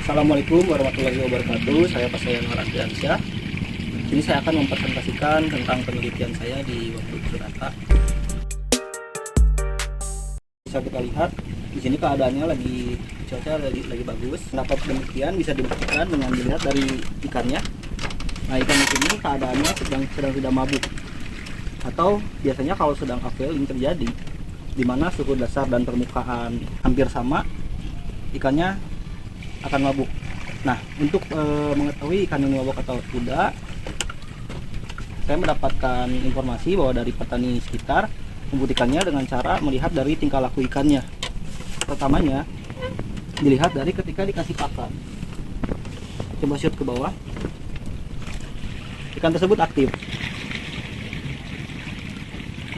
Assalamualaikum warahmatullahi wabarakatuh. Saya Pasien Ardiansyah. Ini saya akan mempresentasikan tentang penelitian saya di Waduk Cirata. Bisa kita lihat di sini keadaannya cuaca lagi bagus. Dapat demikian bisa dibuktikan dengan dilihat dari ikannya. Nah, ikan di sini keadaannya sedang tidak mabuk. Atau biasanya kalau sedang upwelling terjadi, di mana suhu dasar dan permukaan hampir sama, ikannya akan mabuk. Nah, untuk mengetahui ikan ini mabuk atau tidak, saya mendapatkan informasi bahwa dari petani sekitar membuktikannya dengan cara melihat dari tingkah laku ikannya. Pertamanya dilihat dari ketika dikasih pakan. Coba shoot ke bawah. Ikan tersebut aktif.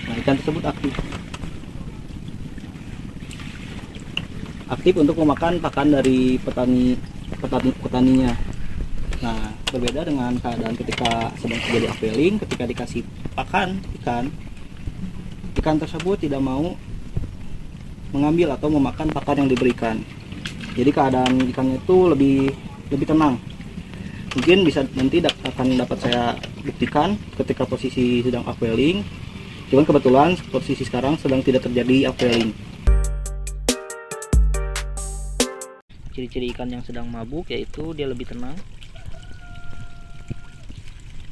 Nah, ikan tersebut aktif untuk memakan pakan dari petaninya. Nah, berbeda dengan keadaan ketika sedang terjadi upwelling, ketika dikasih pakan ikan tersebut tidak mau mengambil atau memakan pakan yang diberikan. Jadi keadaan ikannya itu lebih tenang. Mungkin bisa nanti akan dapat saya buktikan ketika posisi sedang upwelling. Cuman kebetulan posisi sekarang sedang tidak terjadi upwelling. Ciri-ciri ikan yang sedang mabuk yaitu dia lebih tenang,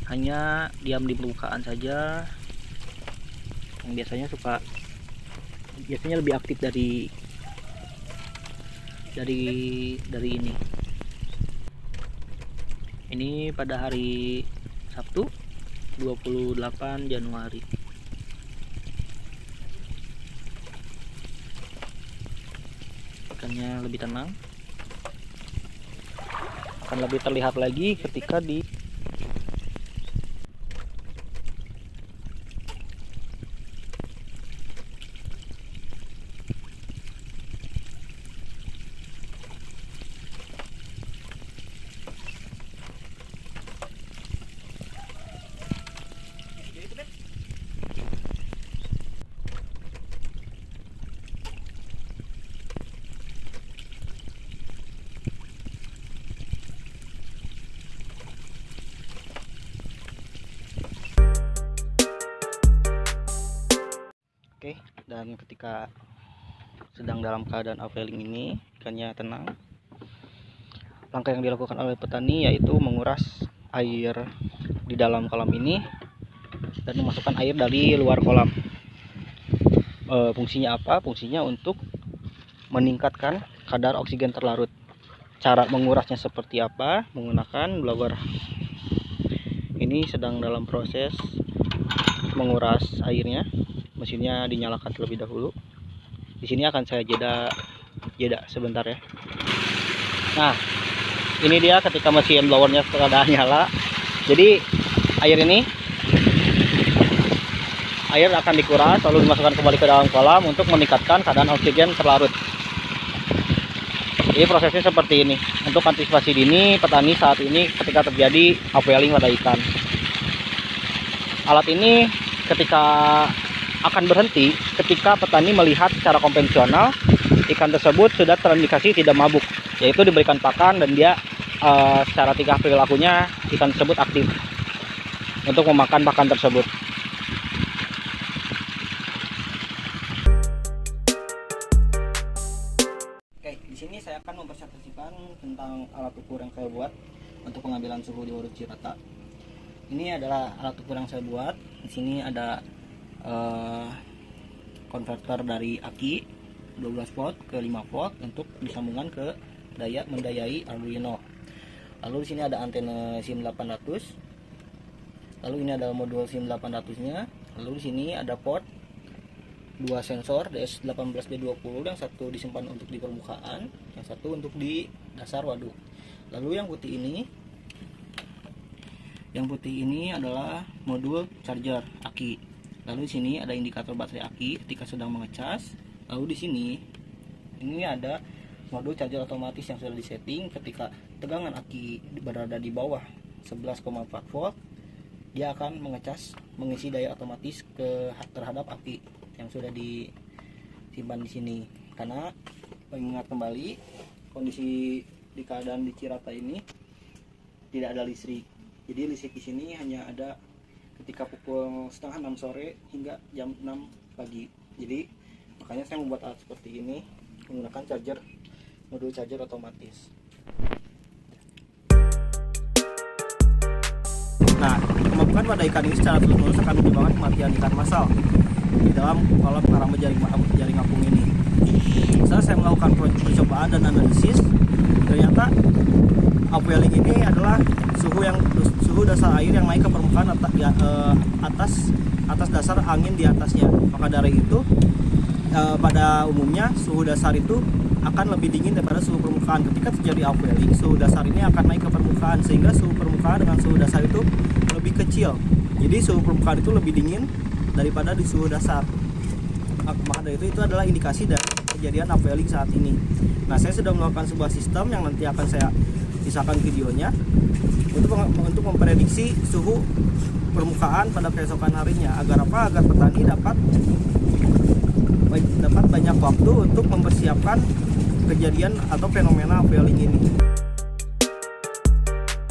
hanya diam di permukaan saja. Yang biasanya lebih aktif dari ini. Ini pada hari Sabtu 28 Januari. Ikannya lebih tenang. Akan lebih terlihat lagi ketika di Oke, dan ketika sedang dalam keadaan upwelling ini, ikannya tenang. Langkah yang dilakukan oleh petani yaitu menguras air di dalam kolam ini dan memasukkan air dari luar kolam. Fungsinya apa? Fungsinya untuk meningkatkan kadar oksigen terlarut. Cara mengurasnya seperti apa? Menggunakan blower. Ini sedang dalam proses menguras airnya. Mesinnya dinyalakan terlebih dahulu. Di sini akan saya jeda sebentar ya. Nah, ini dia ketika mesin blowernya sudah nyala. Jadi air akan dikuras lalu dimasukkan kembali ke dalam kolam untuk meningkatkan keadaan oksigen terlarut. Jadi prosesnya seperti ini. Untuk antisipasi dini petani saat ini ketika terjadi upwelling pada ikan. Alat ini ketika akan berhenti ketika petani melihat secara konvensional ikan tersebut sudah terindikasi tidak mabuk, yaitu diberikan pakan dan dia secara tingkah perilakunya ikan tersebut aktif untuk memakan pakan tersebut. Oke, di sini saya akan mempresentasikan tentang alat ukur yang saya buat untuk pengambilan suhu di Waduk Cirata. Ini adalah alat ukur yang saya buat. Di sini ada konverter dari aki 12 volt ke 5 volt untuk disambungkan ke mendayai Arduino. Lalu di sini ada antena SIM 800. Lalu ini ada modul SIM 800-nya. Lalu di sini ada port 2 sensor DS18B20, yang satu disimpan untuk di permukaan, yang satu untuk di dasar waduk. Lalu yang putih ini adalah modul charger aki. Lalu di sini ada indikator baterai aki ketika sedang mengecas. Lalu di sini ini ada modul charger otomatis yang sudah disetting ketika tegangan aki berada di bawah 11,4 volt, dia akan mengisi daya otomatis terhadap aki yang sudah disimpan di sini. Karena mengingat kembali kondisi di keadaan di Cirata ini tidak ada listrik. Jadi listrik di sini hanya ada ketika pukul setengah 6 sore hingga jam 6 pagi. Jadi makanya saya membuat alat seperti ini menggunakan modul charger otomatis. Nah, kemampuan pada ikan ini secara terus-menerus akan menyebabkan kematian ikan massal di dalam kolam karamba jaring apung ini. Setelah saya melakukan percobaan dan analisis, ternyata upwelling ini adalah suhu dasar air yang naik ke permukaan atas dasar angin di atasnya. Maka dari itu pada umumnya suhu dasar itu akan lebih dingin daripada suhu permukaan. Ketika terjadi upwelling, suhu dasar ini akan naik ke permukaan sehingga suhu permukaan dengan suhu dasar itu lebih kecil. Jadi suhu permukaan itu lebih dingin daripada di suhu dasar. Maka dari itu adalah indikasi dari kejadian upwelling saat ini. Nah, saya sudah melakukan sebuah sistem yang nanti akan saya sisakan videonya untuk memprediksi suhu permukaan pada keesokan harinya. Agar apa? Agar petani dapat banyak waktu untuk mempersiapkan kejadian atau fenomena upwelling ini.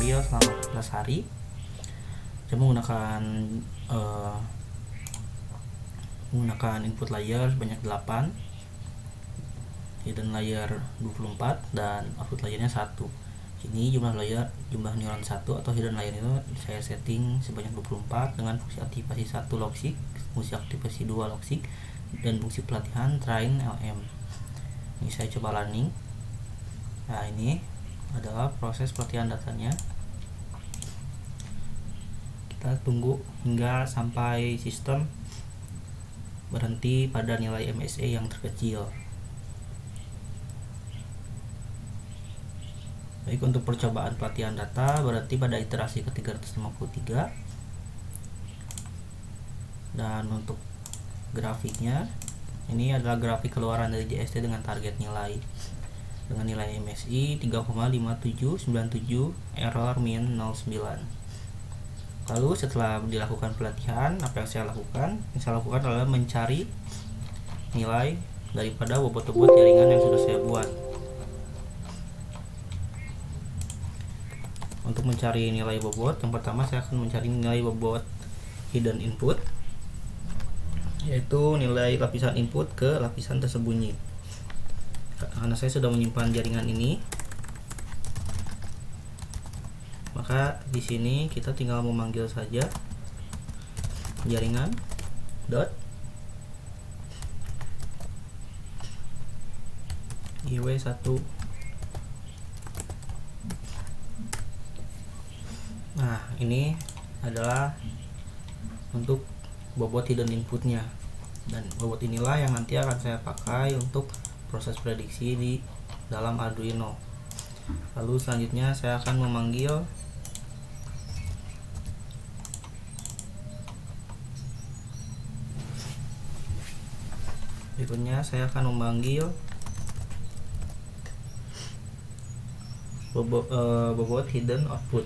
Dia selama 14 hari saya menggunakan input layer sebanyak 8, hidden layer 24, dan output layernya 1. Ini jumlah neuron 1 atau hidden layer itu saya setting sebanyak 24 dengan fungsi aktivasi 1 logic, fungsi aktivasi 2 logic, dan fungsi pelatihan train LM. Ini saya coba running. Nah, ini adalah proses pelatihan datanya. Kita tunggu hingga sampai sistem berhenti pada nilai MSA yang terkecil. Baik, untuk percobaan pelatihan data berarti pada iterasi ke-353. Dan untuk grafiknya, ini adalah grafik keluaran dari JST dengan target nilai dengan nilai MSI 3,5797, error min 09. Lalu setelah dilakukan pelatihan, apa yang saya lakukan? Yang saya lakukan adalah mencari nilai daripada bobot-bobot jaringan yang sudah saya buat. Untuk mencari nilai bobot, yang pertama saya akan mencari nilai bobot hidden input, yaitu nilai lapisan input ke lapisan tersembunyi. Karena saya sudah menyimpan jaringan ini, maka di sini kita tinggal memanggil saja jaringan dot iw1. Nah, ini adalah untuk bobot hidden inputnya, dan bobot inilah yang nanti akan saya pakai untuk proses prediksi di dalam Arduino. Lalu selanjutnya saya akan memanggil bobot hidden output.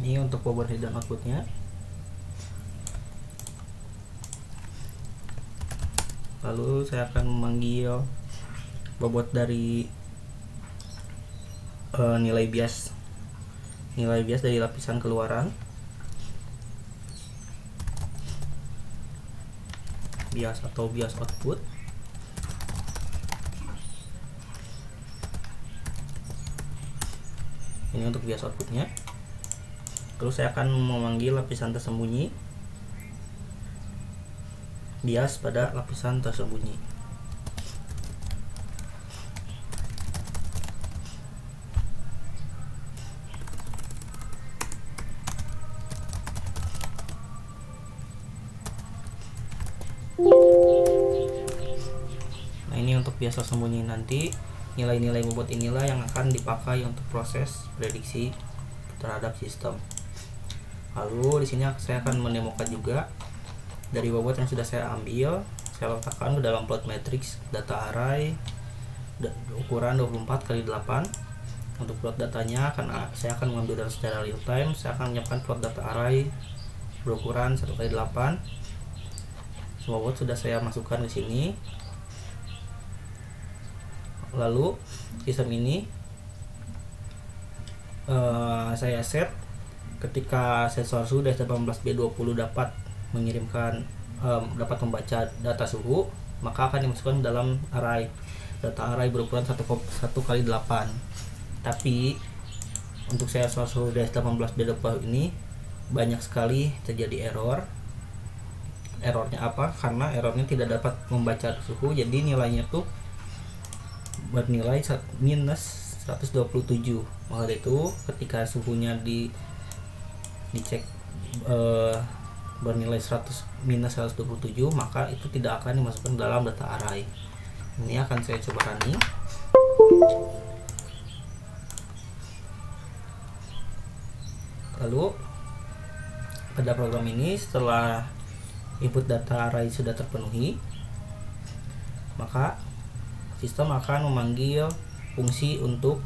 Ini untuk bobot hidden outputnya. Lalu saya akan memanggil bobot dari nilai bias dari lapisan keluaran, bias atau bias output. Ini untuk bias outputnya. Terus saya akan memanggil lapisan tersembunyi, bias pada lapisan tersembunyi. Nah, ini untuk bias tersembunyi. Nanti nilai-nilai bobot inilah yang akan dipakai untuk proses prediksi terhadap sistem. Lalu di sini saya akan menemukan juga dari bobot yang sudah saya ambil, saya letakkan ke dalam plot matrix data array ukuran 24 kali 8 untuk plot datanya. Karena saya akan mengambil data secara real time, saya akan menyiapkan plot data array berukuran 1 kali 8. Semua plot sudah saya masukkan ke sini. Lalu sistem ini saya set ketika sensor suhu DS18B20 dapat mengirimkan dapat membaca data suhu, maka akan dimasukkan dalam array. Data array berukuran 1 kali 8. Tapi untuk sensor suhu DS18B20 ini banyak sekali terjadi error. Errornya apa? Karena errornya tidak dapat membaca suhu, jadi nilainya tuh bernilai minus 127. Maka itu ketika suhunya dicek bernilai minus 127, maka itu tidak akan dimasukkan dalam data array. Ini akan saya coba running. Lalu pada program ini, setelah input data array sudah terpenuhi, maka sistem akan memanggil fungsi untuk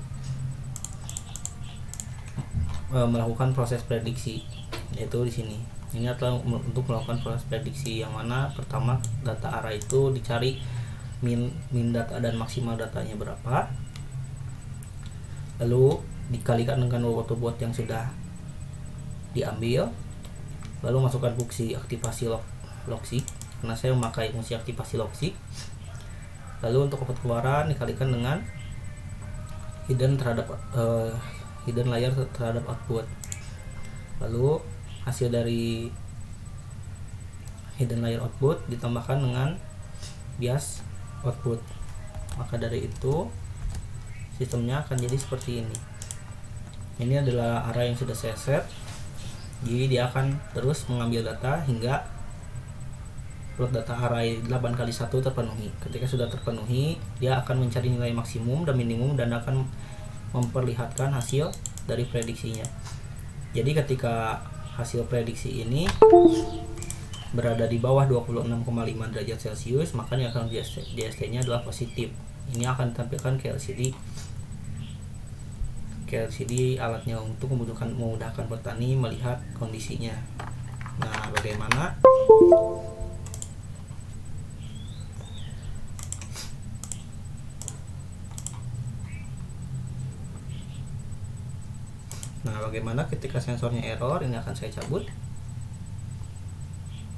melakukan proses prediksi, yaitu di sini. Ini adalah untuk melakukan proses prediksi, yang mana pertama data array itu dicari min data dan maksimal datanya berapa, lalu dikalikan dengan bobot yang sudah diambil, lalu masukkan fungsi aktivasi logsy, karena saya memakai fungsi aktivasi logsy. Lalu untuk output keluaran dikalikan dengan hidden layer terhadap output. Lalu hasil dari hidden layer output ditambahkan dengan bias output. Maka dari itu sistemnya akan jadi seperti ini. Ini adalah array yang sudah saya set. Jadi dia akan terus mengambil data hingga plot data array 8x1 terpenuhi. Ketika sudah terpenuhi, dia akan mencari nilai maksimum dan minimum dan akan memperlihatkan hasil dari prediksinya. Jadi ketika hasil prediksi ini berada di bawah 26,5 derajat Celcius, maka yang akan DST-nya adalah positif. Ini akan ditampilkan ke LCD alatnya untuk memudahkan petani melihat kondisinya. Nah, bagaimana? Bagaimana ketika sensornya error? Ini akan saya cabut.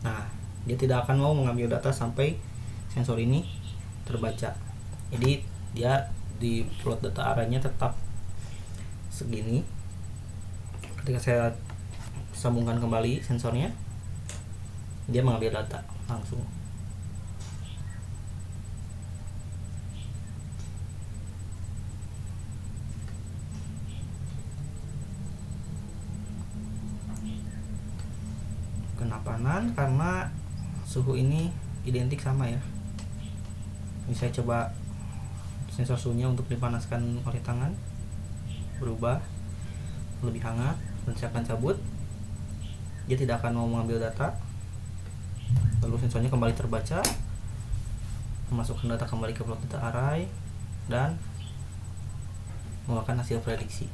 Nah, dia tidak akan mau mengambil data sampai sensor ini terbaca. Jadi dia di plot data array-nya tetap segini. Ketika saya sambungkan kembali sensornya, dia mengambil data langsung. Kenapanan karena suhu ini identik sama ya. Ini saya coba sensor suhunya untuk dipanaskan oleh tangan, berubah lebih hangat, dan saya akan cabut. Dia tidak akan mau mengambil data. Lalu sensornya kembali terbaca, memasukkan data kembali ke plot data array dan mengeluarkan hasil prediksi.